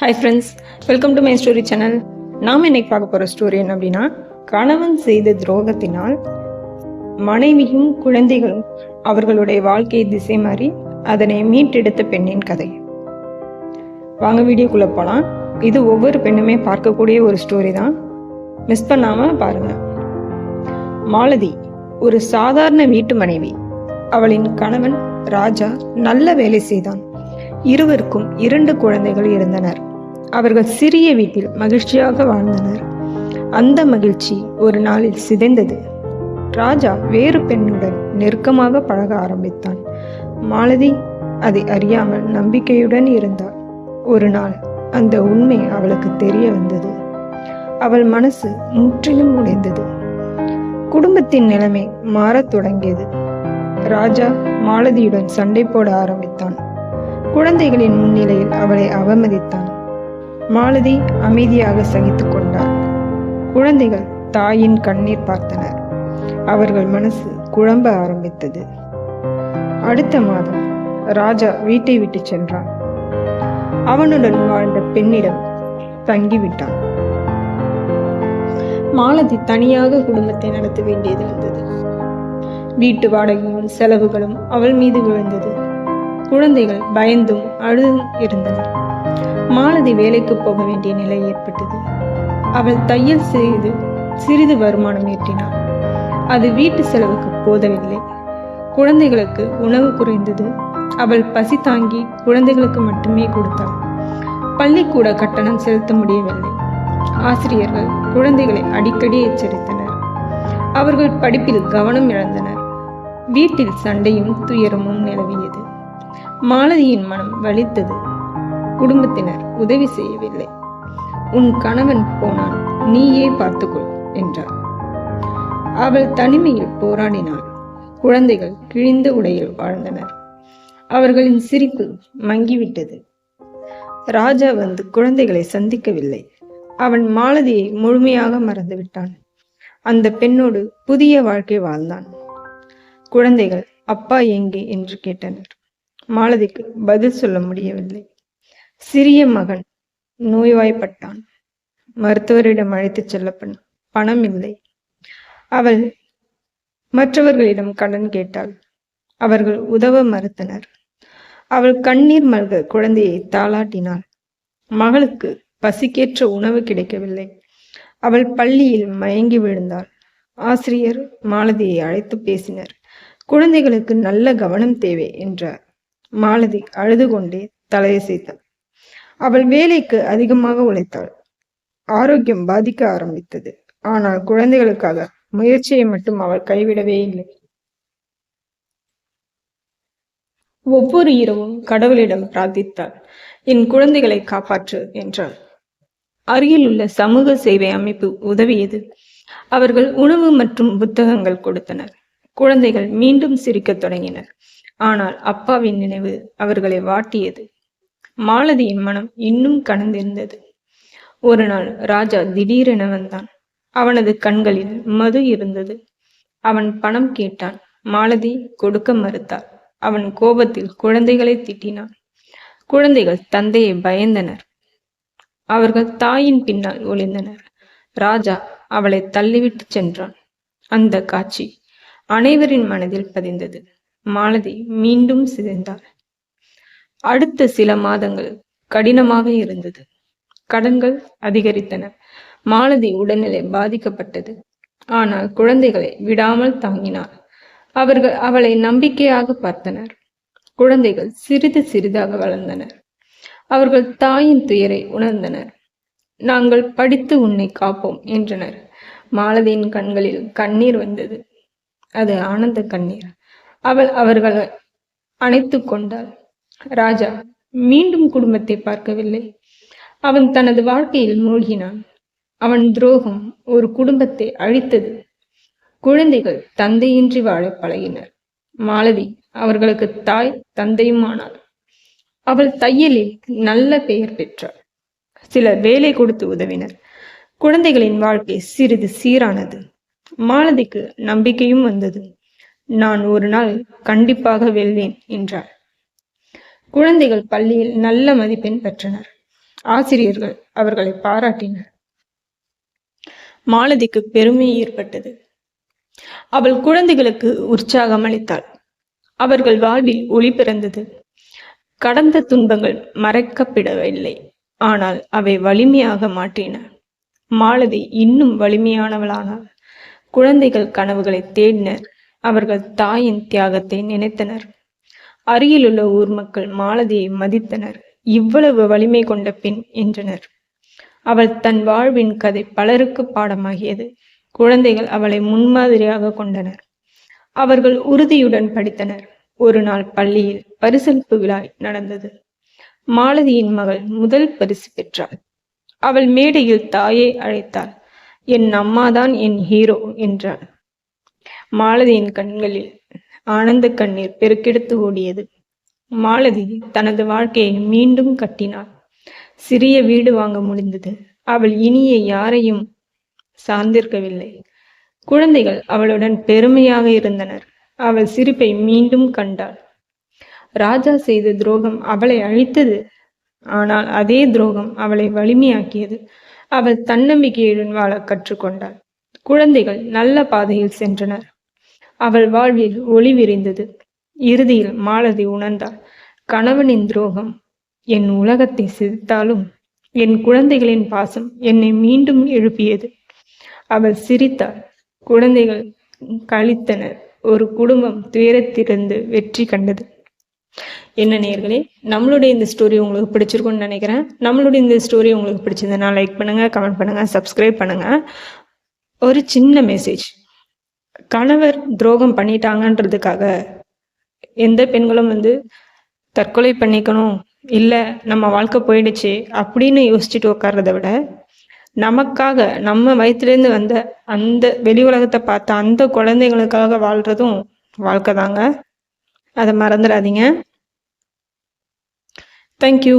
Hi friends, welcome to my story channel. நாம் இன்னைக்கு பார்க்க போகிற ஸ்டோரி என்ன அப்படின்னா, கணவன் செய்த துரோகத்தினால் மனைவியும் குழந்தைகளும் அவர்களுடைய வாழ்க்கையை திசை மாறி அதனை மீட்டெடுத்த பெண்ணின் கதை. வாங்க வீடியோக்குள்ளே போகலாம். இது ஒவ்வொரு பெண்ணுமே பார்க்கக்கூடிய ஒரு ஸ்டோரி தான். மிஸ் பண்ணாமல் பாருங்க. மாலதி ஒரு சாதாரண வீட்டு மனைவி. அவளின் கணவன் ராஜா நல்ல வேலை செய்தான். இருவருக்கும் 2 குழந்தைகள் இருந்தனர். அவர்கள் சிறிய வீட்டில் மகிழ்ச்சியாக வாழ்ந்தனர். அந்த மகிழ்ச்சி ஒரு நாளில் சிதைந்தது. ராஜா வேறு பெண்ணுடன் நெருக்கமாக பழக ஆரம்பித்தான். மாலதி அதை அறியாமல் நம்பிக்கையுடன் இருந்தாள். ஒரு நாள் அந்த உண்மை அவளுக்கு தெரிய வந்தது. அவள் மனசு முற்றிலும் உடைந்தது. குடும்பத்தின் நிலைமை மாறத் தொடங்கியது. ராஜா மாலதியுடன் சண்டை போட ஆரம்பித்தான். குழந்தைகளின் முன்னிலையில் அவளை அவமதித்தான். மாலதி அமைதியாக சகித்துக் கொண்டார். குழந்தைகள் தாயின் கண்ணீர் பார்த்தனர். அவர்கள் மனசு குழம்ப ஆரம்பித்தது. அடுத்த மாதம் ராஜா வீட்டை விட்டு சென்றான். அவனுடன் வாழ்ந்த பெண்ணிடம் தங்கிவிட்டான். மாலதி தனியாக குடும்பத்தை நடத்த வேண்டியது வந்தது. வீட்டு வாடகையும் செலவுகளும் அவள் மீது விழுந்தது. குழந்தைகள் பயந்தும் அழுதும் இருந்தனர். மாலதி வேலைக்கு போக வேண்டிய நிலை ஏற்பட்டது. அவள் தையல் செய்து சிறிது வருமானம் ஈட்டினாள். அது வீட்டு செலவுக்கு போதவில்லை. குழந்தைகளுக்கு உணவு குறைந்தது. அவள் பசி தாங்கி குழந்தைகளுக்கு மட்டுமே கொடுத்தாள். பள்ளிக்கூட கட்டணம் செலுத்த முடியவில்லை. ஆசிரியர்கள் குழந்தைகளை அடிக்கடி எச்சரித்தனர். அவர்கள் படிப்பில் கவனம் இழந்தனர். வீட்டில் சண்டையும் துயரமும் நிலவியது. மாலதியின் மனம் வலித்தது. குடும்பத்தினர் உதவி செய்யவில்லை. உன் கணவன் போனான், நீயே பார்த்துக்கொள் என்றார். அவள் தனிமையில் போராடினாள். குழந்தைகள் கிழிந்த உடையில் வாழ்ந்தனர். அவர்களின் சிரிப்பு மங்கிவிட்டது. ராஜா வந்து குழந்தைகளை சந்திக்கவில்லை. அவன் மாலதியை முழுமையாக மறந்துவிட்டான். அந்த பெண்ணோடு புதிய வாழ்க்கை வாழ்ந்தான். குழந்தைகள் அப்பா எங்கே என்று கேட்டனர். மாலதிக்கு பதில் சொல்ல முடியவில்லை. சிறிய மகன் நோய்வாய்ப்பட்டான். மருத்துவரிடம் அழைத்துச் செல்ல பணம் இல்லை. அவள் மற்றவர்களிடம் கடன் கேட்டாள். அவர்கள் உதவ மறுத்தனர். அவள் கண்ணீர் மல்க குழந்தையை தாளாட்டினாள். மகளுக்கு பசிக்கேற்ற உணவு கிடைக்கவில்லை. அவள் பள்ளியில் மயங்கி விழுந்தாள். ஆசிரியர் மாலதியை அழைத்து பேசினர். குழந்தைகளுக்கு நல்ல கவனம் தேவை என்றார். மாலதி அழுது கொண்டே தலையசைத்தாள். அவள் வேலைக்கு அதிகமாக உழைத்தாள். ஆரோக்கியம் பாதிக்க ஆரம்பித்தது. ஆனால் குழந்தைகளுக்காக முயற்சியை மட்டும் அவள் கைவிடவே இல்லை. ஒவ்வொரு இரவும் கடவுளிடம் பிரார்த்தித்தாள். என் குழந்தைகளை காப்பாற்று என்றாள். அருகில் உள்ள சமூக சேவை அமைப்பு உதவியது. அவர்கள் உணவு மற்றும் புத்தகங்கள் கொடுத்தனர். குழந்தைகள் மீண்டும் சிரிக்கத் தொடங்கினர். ஆனால் அப்பாவின் நினைவு அவர்களை வாட்டியது. மாலதியின் மனம் இன்னும் கனந்திருந்தது. ஒரு நாள் ராஜா திடீரென வந்தான். அவனது கண்களில் மது இருந்தது. அவன் பணம் கேட்டான். மாலதி கொடுக்க மறுத்தாள். அவன் கோபத்தில் குழந்தைகளை திட்டினான். குழந்தைகள் தந்தையை பயந்தனர். அவர்கள் தாயின் பின்னால் ஒளிந்தனர். ராஜா அவளை தள்ளிவிட்டு சென்றான். அந்த காட்சி அனைவரின் மனதில் பதிந்தது. மாலதி மீண்டும் சிதைந்தாள். அடுத்த சில மாதங்கள் கடினமாக இருந்தது. கடன்கள் அதிகரித்தன. மாலதி உடல்நிலை பாதிக்கப்பட்டது. ஆனால் குழந்தைகளை விடாமல் தாங்கினார். அவர்கள் அவளை நம்பிக்கையாக பார்த்தனர். குழந்தைகள் சிறிது சிறிதாக வளர்ந்தனர். அவர்கள் தாயின் துயரை உணர்ந்தனர். நாங்கள் படித்து உன்னை காப்போம் என்றனர். மாலதியின் கண்களில் கண்ணீர் வந்தது. அது ஆனந்த கண்ணீர். அவள் அவர்களை அணைத்து கொண்டாள். ராஜா மீண்டும் குடும்பத்தை பார்க்கவில்லை. அவன் தனது வாழ்க்கையில் மூழ்கினான். அவன் துரோகம் ஒரு குடும்பத்தை அழித்தது. குழந்தைகள் தந்தையின்றி வாழ பழகினர். மாலதி அவர்களுக்கு தாய் தந்தையுமானாள். அவள் தையலில் நல்ல பெயர் பெற்றாள். சிலர் வேலை கொடுத்து உதவினர். குழந்தைகளின் வாழ்க்கை சிறிது சீரானது. மாலதிக்கு நம்பிக்கையும் வந்தது. நான் ஒரு நாள் கண்டிப்பாக வெல்வேன் என்றாள். குழந்தைகள் பள்ளியில் நல்ல மதிப்பெண் பெற்றனர். ஆசிரியர்கள் அவர்களை பாராட்டினர். மாலதிக்கு பெருமை ஏற்பட்டது. அவள் குழந்தைகளுக்கு உற்சாகம் அளித்தாள். அவர்கள் வாழ்வில் ஒளி பிறந்தது. கடந்த துன்பங்கள் மறைக்கப்படவில்லை, ஆனால் அவை வலிமையாக மாற்றின. மாலதி இன்னும் வலிமையானவளானாள். குழந்தைகள் கனவுகளை தேடினர். அவர்கள் தாயின் தியாகத்தை நினைத்தனர். அருகிலுள்ள ஊர் மக்கள் மாலதியை மதித்தனர். இவ்வளவு வலிமை கொண்ட பெண் என்றனர். அவள் தன் வாழ்வின் கதை பலருக்கு பாடமாகியது. குழந்தைகள் அவளை முன்மாதிரியாக கொண்டனர். அவர்கள் உறுதியுடன் படித்தனர். ஒரு நாள் பள்ளியில் பரிசளிப்பு விழா நடந்தது. மாலதியின் மகள் முதல் பரிசு பெற்றாள். அவள் மேடையில் தாயை அழைத்தாள். என் அம்மாதான் என் ஹீரோ என்றாள். மாலதியின் கண்களில் ஆனந்த கண்ணீர் பெருக்கெடுத்து ஓடியது. மாலதி தனது வாழ்க்கையை மீண்டும் கட்டினாள். சிறிய வீடு வாங்க முடிந்தது. அவள் இனிய யாரையும் சார்ந்திருக்கவில்லை. குழந்தைகள் அவளுடன் பெருமையாக இருந்தனர். அவள் சிரிப்பை மீண்டும் கண்டாள். ராஜா செய்த துரோகம் அவளை அழித்தது. ஆனால் அதே துரோகம் அவளை வலிமையாக்கியது. அவள் தன்னம்பிக்கையுடன் வாழ கற்றுக்கொண்டாள். குழந்தைகள் நல்ல பாதையில் சென்றனர். அவள் வாழ்வில் ஒளி விரிந்தது. இறுதியில் மாலதி உணர்ந்தாள், கணவனின் துரோகம் என் உலகத்தை சிதைத்தாலும் என் குழந்தைகளின் பாசம் என்னை மீண்டும் எழுப்பியது. அவள் சிரித்தாள். குழந்தைகள் கழித்தனர். ஒரு குடும்பம் துயரத்திலிருந்து வெற்றி கண்டது. என்ன நேயர்களே, நம்மளுடைய இந்த ஸ்டோரி உங்களுக்கு பிடிச்சிருக்கும்னு நினைக்கிறேன். நம்மளுடைய இந்த ஸ்டோரி உங்களுக்கு பிடிச்சிருந்ததுன்னா லைக் பண்ணுங்க, கமெண்ட் பண்ணுங்க, சப்ஸ்கிரைப் பண்ணுங்க. ஒரு சின்ன மெசேஜ், கணவர் துரோகம் பண்ணிட்டாங்கன்றதுக்காக எந்த பெண்களும் தற்கொலை பண்ணிக்கணும், இல்லை நம்ம வாழ்க்கை போயிடுச்சு அப்படின்னு யோசிச்சுட்டு உட்கார்றத விட, நமக்காக நம்ம வயிற்றுலேருந்து வந்த அந்த வெளி உலகத்தை பார்த்த அந்த குழந்தைங்களுக்காக வாழ்றதும் வாழ்க்கை தாங்க. அதை மறந்துடாதீங்க. தேங்க்யூ.